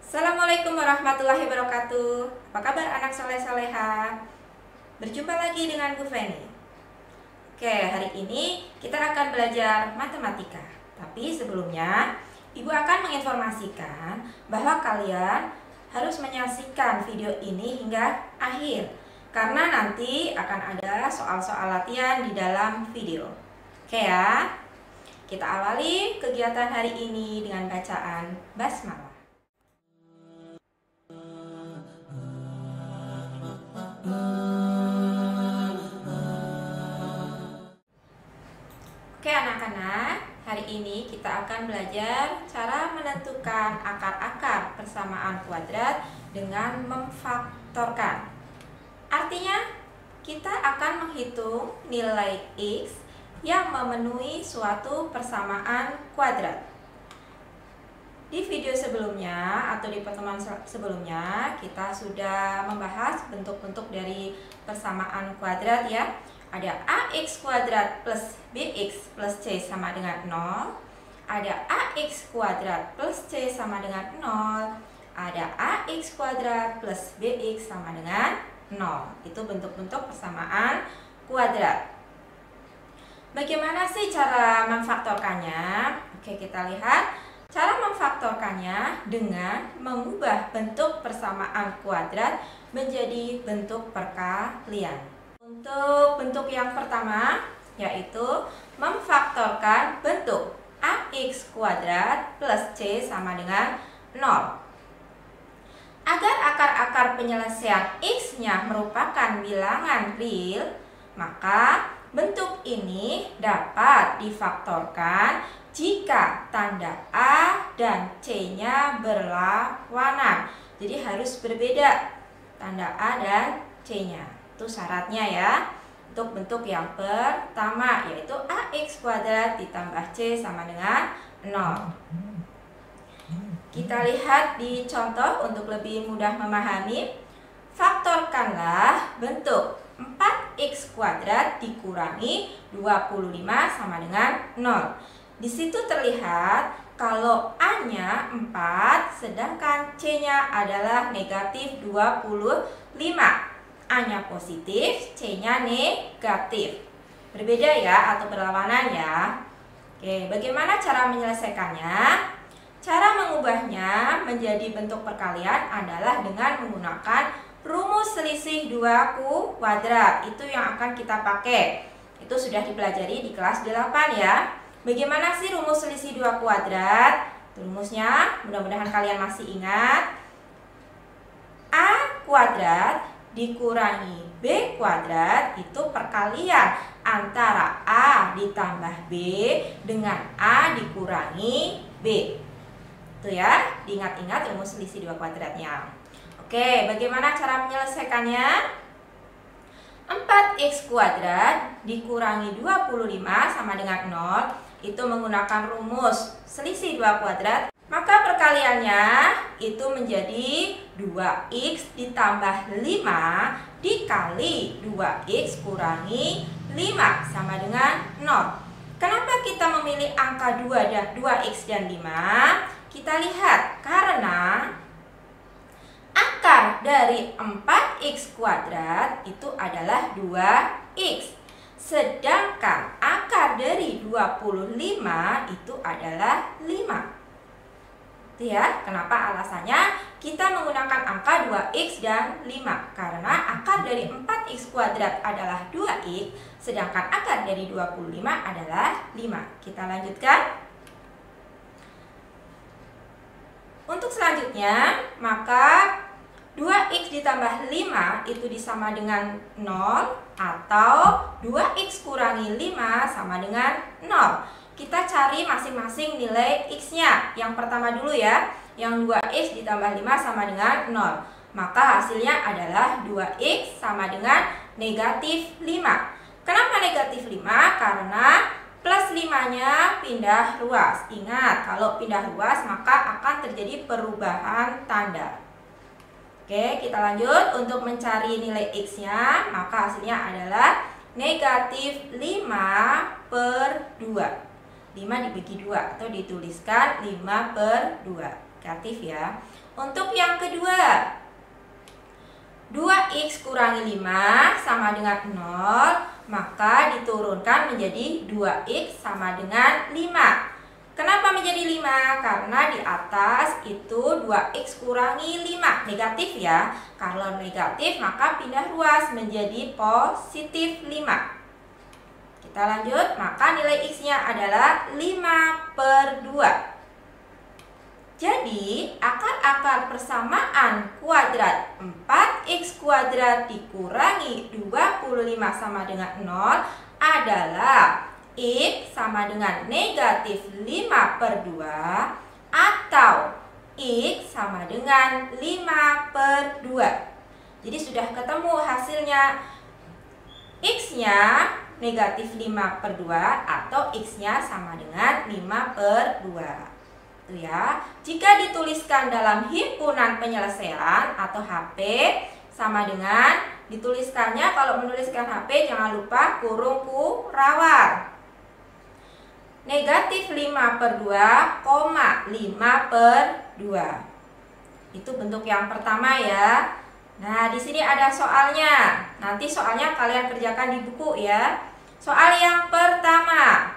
Assalamualaikum warahmatullahi wabarakatuh. Apa kabar anak soleh-soleha? Berjumpa lagi dengan Bu Feni. Oke, hari ini kita akan belajar matematika. Tapi sebelumnya, Ibu akan menginformasikan bahwa kalian harus menyaksikan video ini hingga akhir, karena nanti akan ada soal-soal latihan di dalam video. Oke ya, kita awali kegiatan hari ini dengan bacaan basmalah. Oke anak-anak, hari ini kita akan belajar cara menentukan akar-akar persamaan kuadrat dengan memfaktorkan. Artinya, kita akan menghitung nilai X yang memenuhi suatu persamaan kuadrat. Di video sebelumnya atau di pertemuan sebelumnya, kita sudah membahas bentuk-bentuk dari persamaan kuadrat ya. Ada ax kuadrat plus bx plus c sama dengan 0. Ada ax kuadrat plus c sama dengan 0. Ada ax kuadrat plus bx sama dengan 0. Itu bentuk-bentuk persamaan kuadrat. Bagaimana sih cara memfaktorkannya? Oke, kita lihat. Cara memfaktorkannya dengan mengubah bentuk persamaan kuadrat menjadi bentuk perkalian. Untuk bentuk yang pertama, yaitu memfaktorkan bentuk ax kuadrat plus c sama dengan 0. Agar akar-akar penyelesaian x-nya merupakan bilangan real, maka bentuk ini dapat difaktorkan jika tanda A dan C-nya berlawanan. Jadi harus berbeda tanda A dan C-nya. Itu syaratnya ya. Untuk bentuk yang pertama, yaitu ax kuadrat ditambah c sama dengan 0. Kita lihat di contoh untuk lebih mudah memahami. Faktorkanlah bentuk 4x kuadrat dikurangi 25 sama dengan 0. Di situ terlihat kalau A-nya 4 sedangkan C-nya adalah negatif 25. A-nya positif, C-nya negatif. Berbeda ya atau berlawanan ya. Oke, bagaimana cara menyelesaikannya? Cara mengubahnya menjadi bentuk perkalian adalah dengan menggunakan rumus selisih 2 kuadrat. Itu yang akan kita pakai. Itu sudah dipelajari di kelas 8 ya. Bagaimana sih rumus selisih 2 kuadrat? Rumusnya mudah-mudahan kalian masih ingat. A kuadrat dikurangi B kuadrat itu perkalian antara A ditambah B dengan A dikurangi B. Itu ya, diingat-ingat rumus selisih 2 kuadratnya. Oke, bagaimana cara menyelesaikannya? 4x kuadrat dikurangi 25 sama dengan 0. Itu menggunakan rumus selisih 2 kuadrat. Maka perkaliannya itu menjadi 2x ditambah 5 dikali 2x kurangi 5 sama dengan 0. Kenapa kita memilih angka 2x dan 5? Kita lihat karena akar dari 4x kuadrat itu adalah 2x. Sedangkan akar dari 25 itu adalah 5. Itu ya, kenapa alasannya kita menggunakan angka 2x dan 5. Karena akar dari 4x kuadrat adalah 2x, sedangkan akar dari 25 adalah 5. Kita lanjutkan. Untuk selanjutnya, maka 2x ditambah 5 itu disama dengan 0 atau 2x kurangi 5 sama dengan 0. Kita cari masing-masing nilai x-nya. Yang pertama dulu ya, yang 2x ditambah 5 sama dengan 0. Maka hasilnya adalah 2x sama dengan negatif 5. Kenapa negatif 5? Karena plus 5-nya pindah ruas. Ingat, kalau pindah ruas maka akan terjadi perubahan tanda. Oke, kita lanjut. Untuk mencari nilai x-nya, maka hasilnya adalah negatif 5/2. 5 dibagi 2 atau dituliskan 5/2. Negatif ya. Untuk yang kedua, 2x kurangi 5 sama dengan 0, maka diturunkan menjadi 2x sama dengan 5. Kenapa menjadi 5? Karena di atas itu 2x kurangi 5, negatif ya. Kalau negatif maka pindah ruas menjadi positif 5. Kita lanjut, maka nilai x-nya adalah 5/2. Jadi, akar-akar persamaan kuadrat 4x kuadrat dikurangi 25 sama dengan 0 adalah x sama dengan negatif 5/2 atau x sama dengan 5/2. Jadi sudah ketemu hasilnya. X-nya negatif 5/2 atau x-nya sama dengan 5/2. Ya, jika dituliskan dalam himpunan penyelesaian atau HP sama dengan dituliskannya, kalau menuliskan HP jangan lupa kurung kurawal. Negatif 5/2, 5/2. Itu bentuk yang pertama ya. Nah, di sini ada soalnya. Nanti soalnya kalian kerjakan di buku ya. Soal yang pertama.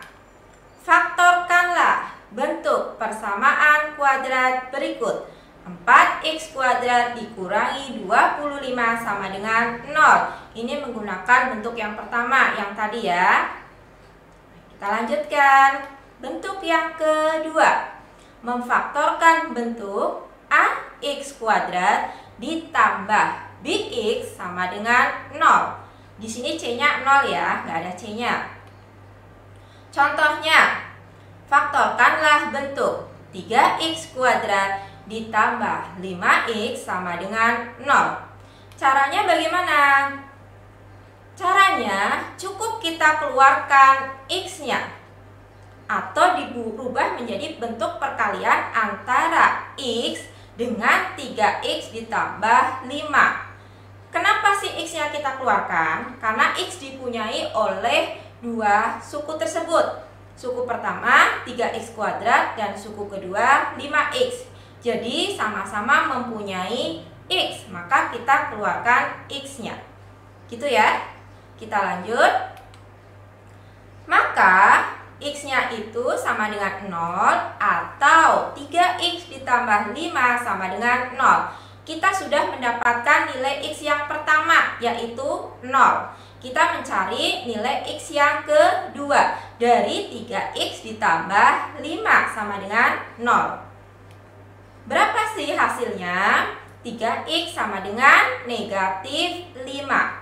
Faktorkanlah bentuk persamaan kuadrat berikut. 4x kuadrat dikurangi 25 sama dengan 0. Ini menggunakan bentuk yang pertama yang tadi ya. Kita lanjutkan. Bentuk yang kedua. Memfaktorkan bentuk ax kuadrat ditambah bx sama dengan 0. Di sini c-nya 0 ya, nggak ada c-nya. Contohnya, faktorkanlah bentuk 3x kuadrat ditambah 5x sama dengan 0. Caranya bagaimana? Caranya cukup kita keluarkan x-nya atau dirubah menjadi bentuk perkalian antara x dengan 3x ditambah 5. Kenapa sih x-nya kita keluarkan? Karena x dipunyai oleh dua suku tersebut. Suku pertama 3x kuadrat dan suku kedua 5x. Jadi sama-sama mempunyai x, maka kita keluarkan x-nya. Gitu ya. Kita lanjut. Maka x-nya itu sama dengan 0 atau 3x ditambah 5 sama dengan 0. Kita sudah mendapatkan nilai x yang pertama, yaitu 0. Kita mencari nilai x yang kedua dari 3x ditambah 5 sama dengan 0. Berapa sih hasilnya? 3x sama dengan negatif 5.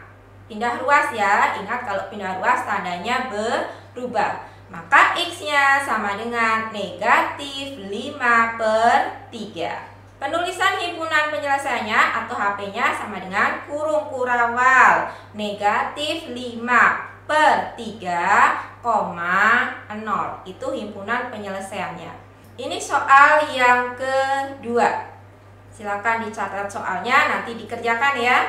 Pindah ruas ya. Ingat kalau pindah ruas tandanya berubah. Maka x-nya sama dengan negatif 5/3. Penulisan himpunan penyelesaiannya atau HP-nya sama dengan kurung kurawal negatif 5/3,0. Itu himpunan penyelesaiannya. Ini soal yang kedua. Silakan dicatat soalnya, nanti dikerjakan ya.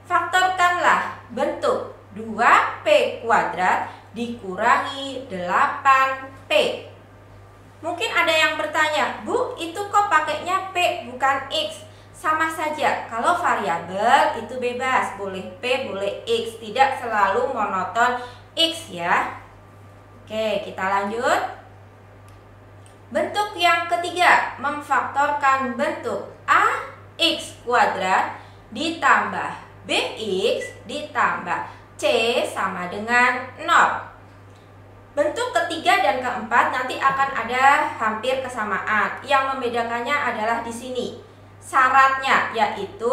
Faktorkanlah bentuk 2p kuadrat dikurangi 8p. Mungkin ada yang bertanya, Bu, itu kok pakainya P bukan X? Sama saja, kalau variabel itu bebas, boleh P, boleh X, tidak selalu monoton X ya. Oke, kita lanjut. Bentuk yang ketiga, memfaktorkan bentuk ax kuadrat ditambah bx ditambah c sama dengan 0. Bentuk ketiga dan keempat nanti akan ada hampir kesamaan. Yang membedakannya adalah di sini. Syaratnya yaitu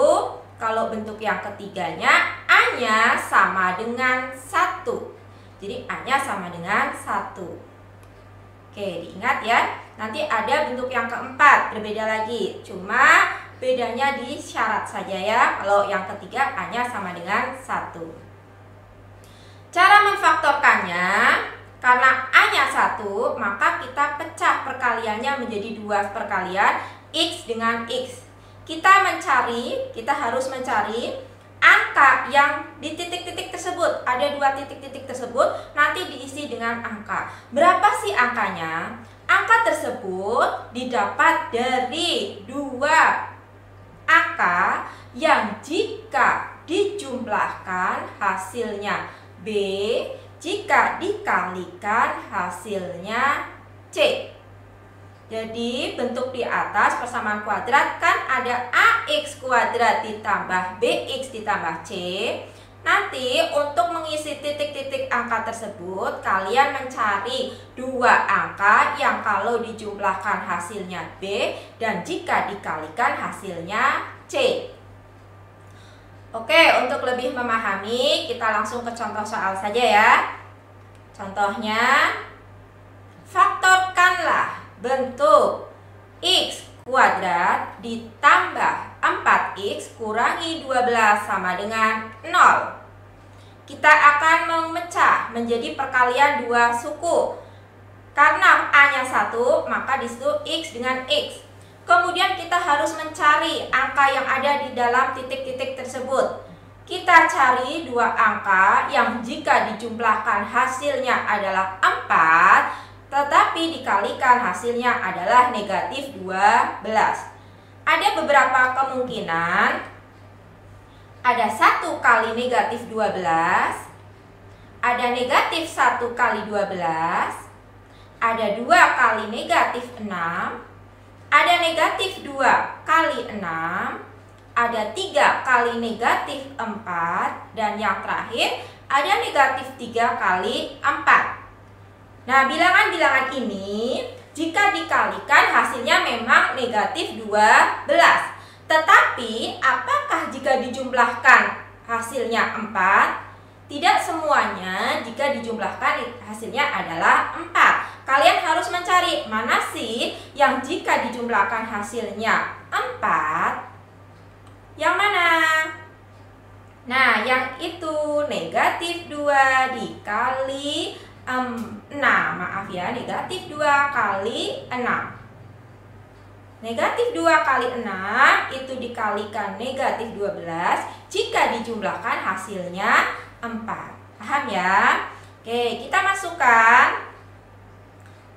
kalau bentuk yang ketiganya A-nya sama dengan 1. Jadi A-nya sama dengan 1. Oke, diingat ya. Nanti ada bentuk yang keempat, berbeda lagi. Cuma bedanya di syarat saja ya. Kalau yang ketiga A-nya sama dengan 1. Cara memfaktorkannya, karena A-nya 1, maka kita pecah perkaliannya menjadi 2 perkalian X dengan X. Kita harus mencari angka yang di titik-titik tersebut. Ada 2 titik-titik tersebut, nanti diisi dengan angka. Berapa sih angkanya? Angka tersebut didapat dari 2 yang jika dijumlahkan hasilnya B, jika dikalikan hasilnya C. Jadi bentuk di atas persamaan kuadrat kan ada AX kuadrat ditambah BX ditambah C. Nanti untuk mengisi titik-titik angka tersebut, kalian mencari dua angka yang kalau dijumlahkan hasilnya B dan jika dikalikan hasilnya C. Oke, untuk lebih memahami, kita langsung ke contoh soal saja ya. Contohnya, faktorkanlah bentuk X kuadrat ditambah 4X kurangi 12 sama dengan 0. Kita akan memecah menjadi perkalian dua suku. Karena A-nya 1, maka disitu X dengan X. Kemudian kita harus mencari angka yang ada di dalam titik-titik tersebut. Kita cari dua angka yang jika dijumlahkan hasilnya adalah 4, tetapi dikalikan hasilnya adalah negatif 12. Ada beberapa kemungkinan. Ada 1 kali negatif 12, ada negatif 1 kali 12, ada 2 kali negatif 6, ada negatif 2 kali 6, ada 3 kali negatif 4, dan yang terakhir ada negatif 3 kali 4. Nah, bilangan-bilangan ini jika dikalikan hasilnya memang negatif 12. Tetapi apakah jika dijumlahkan hasilnya 4? Tidak semuanya jika dijumlahkan hasilnya adalah 4. Kalian harus mencari mana sih yang jika dijumlahkan hasilnya 4? Yang mana? Nah, yang itu negatif 2 dikali 6. Maaf ya, negatif 2 kali 6. Negatif 2 kali 6 itu dikalikan negatif 12 jika dijumlahkan hasilnya 4. Paham ya? Oke, kita masukkan.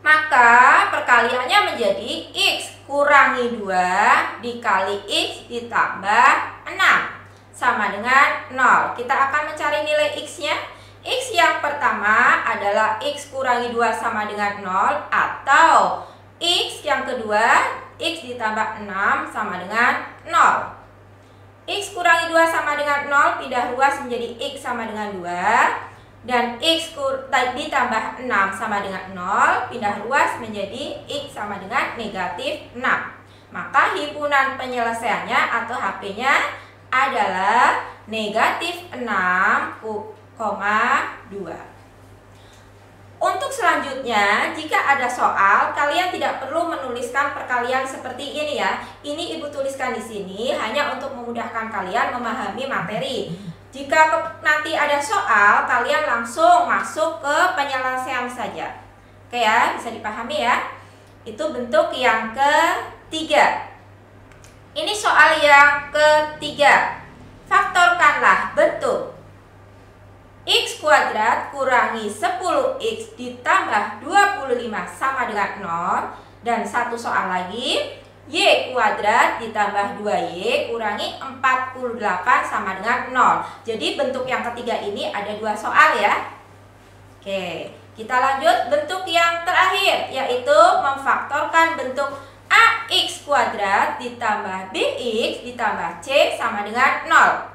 Maka perkaliannya menjadi X kurangi 2 dikali X ditambah 6 sama dengan 0. Kita akan mencari nilai X-nya. X yang pertama adalah X kurangi 2 sama dengan 0, atau X yang kedua X ditambah 6 sama dengan 0. X kurangi 2 sama dengan 0 pindah ruas menjadi X sama dengan 2. Dan X ditambah 6 sama dengan 0 pindah ruas menjadi X sama dengan negatif 6. Maka himpunan penyelesaiannya atau HP-nya adalah negatif 6,2. Untuk selanjutnya, jika ada soal, kalian tidak perlu menuliskan perkalian seperti ini ya. Ini Ibu tuliskan di sini hanya untuk memudahkan kalian memahami materi. Jika nanti ada soal, kalian langsung masuk ke penyelesaian saja. Oke ya, bisa dipahami ya. Itu bentuk yang ketiga. Ini soal yang ketiga. Faktorkanlah bentuk X kuadrat kurangi 10X ditambah 25 sama dengan 0. Dan satu soal lagi, Y kuadrat ditambah 2Y kurangi 48 sama dengan 0. Jadi bentuk yang ketiga ini ada dua soal ya. Oke, kita lanjut bentuk yang terakhir, yaitu memfaktorkan bentuk AX kuadrat ditambah BX ditambah C sama dengan 0.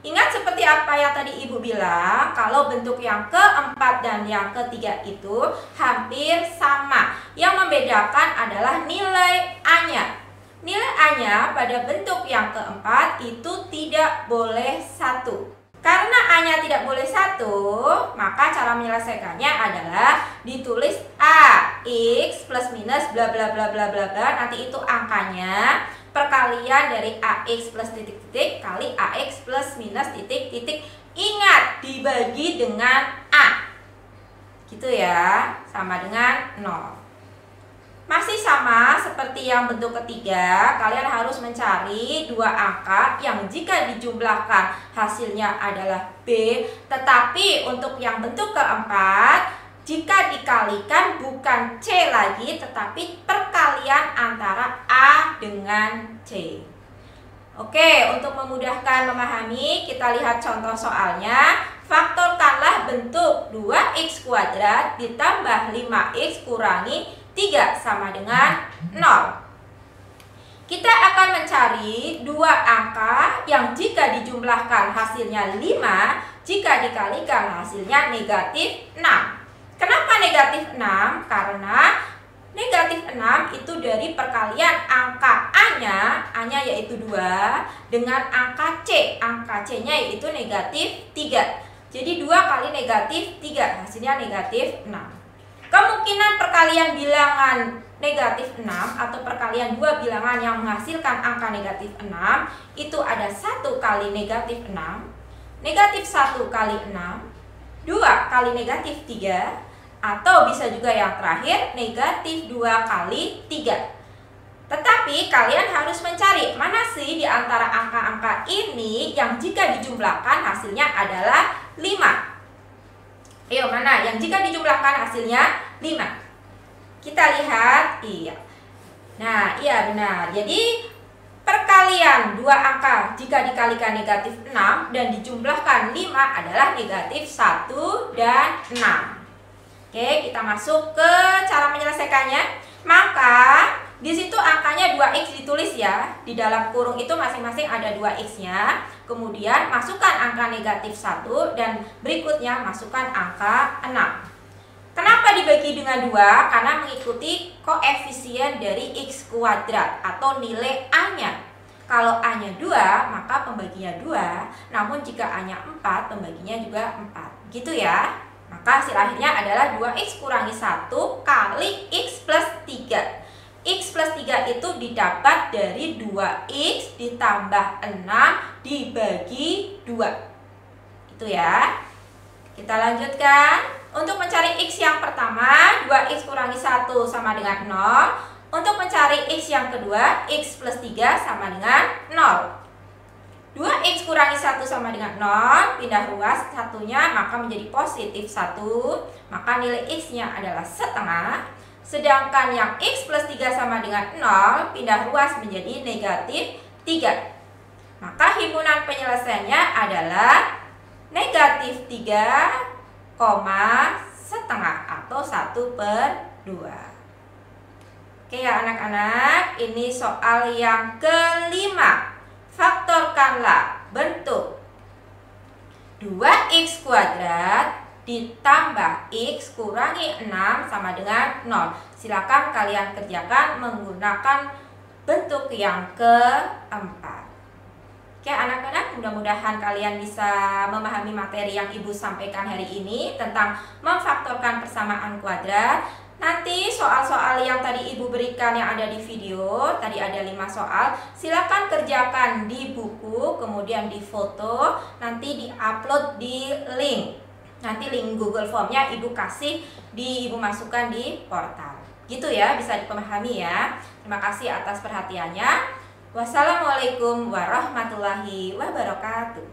Ingat seperti apa yang tadi Ibu bilang, kalau bentuk yang keempat dan yang ketiga itu hampir sama. Yang membedakan adalah nilai A-nya. Nilai A-nya pada bentuk yang keempat itu tidak boleh 1. Karena A-nya tidak boleh 1, maka cara menyelesaikannya adalah ditulis A, X plus minus bla bla bla bla bla bla. Nanti itu angkanya perkalian dari AX plus titik-titik kali AX plus minus titik-titik. Ingat, dibagi dengan A. Gitu ya, sama dengan 0. Masih sama seperti yang bentuk ketiga, kalian harus mencari dua angka yang jika dijumlahkan hasilnya adalah B. Tetapi untuk yang bentuk keempat, jika dikalikan bukan C lagi, tetapi perkalian antara A dengan C. Oke, untuk memudahkan memahami, kita lihat contoh soalnya. Faktorkanlah bentuk 2x kuadrat ditambah 5x kurangi 3 sama dengan 0. Kita akan mencari dua angka yang jika dijumlahkan hasilnya 5, jika dikalikan hasilnya negatif 6. Kenapa negatif 6? Karena negatif 6 itu dari perkalian angka A-nya yaitu 2 dengan angka C. Angka C-nya yaitu negatif 3. Jadi 2 kali negatif 3, hasilnya negatif 6. Kemungkinan perkalian bilangan negatif 6 atau perkalian dua bilangan yang menghasilkan angka negatif 6 itu ada 1 kali negatif 6, negatif 1 kali 6, 2 kali negatif 3, atau bisa juga yang terakhir negatif 2 kali 3. Tetapi kalian harus mencari mana sih di antara angka-angka ini yang jika dijumlahkan hasilnya adalah 5. Ayo, mana yang jika dijumlahkan hasilnya 5? Kita lihat, iya. Nah, iya benar. Jadi perkalian dua angka jika dikalikan negatif 6 dan dijumlahkan 5 adalah negatif 1 dan 6. Oke, kita masuk ke cara menyelesaikannya. Maka di situ angkanya 2x ditulis ya. Di dalam kurung itu masing-masing ada 2x-nya. Kemudian masukkan angka negatif 1 dan berikutnya masukkan angka 6. Kenapa dibagi dengan 2? Karena mengikuti koefisien dari x kuadrat atau nilai A-nya. Kalau A-nya 2, maka pembaginya 2. Namun jika A-nya 4, pembaginya juga 4. Gitu ya. Maka hasil akhirnya adalah 2x kurangi 1 kali x plus 3. X plus 3 itu didapat dari 2x ditambah 6 dibagi 2. Itu ya. Kita lanjutkan. Untuk mencari x yang pertama, 2x kurangi 1 sama dengan 0. Untuk mencari x yang kedua, x plus 3 sama dengan 0. 2x kurangi 1 sama dengan 0, pindah ruas satunya maka menjadi positif 1, maka nilai x-nya adalah setengah. Sedangkan yang x plus 3 sama dengan 0, pindah ruas menjadi negatif 3. Maka himpunan penyelesaiannya adalah negatif 3, setengah atau 1/2. Oke ya anak-anak, ini soal yang kelima. Faktorkanlah bentuk 2x kuadrat ditambah x kurangi 6 sama dengan 0. Silakan kalian kerjakan menggunakan bentuk yang keempat. Oke anak-anak, mudah-mudahan kalian bisa memahami materi yang Ibu sampaikan hari ini tentang memfaktorkan persamaan kuadrat. Nanti soal-soal yang tadi Ibu berikan yang ada di video, tadi ada 5 soal, silakan kerjakan di buku, kemudian di foto, nanti di-upload di link. Nanti link Google Formnya Ibu kasih, Ibu masukkan di portal. Gitu ya, bisa dipahami ya. Terima kasih atas perhatiannya. Wassalamualaikum warahmatullahi wabarakatuh.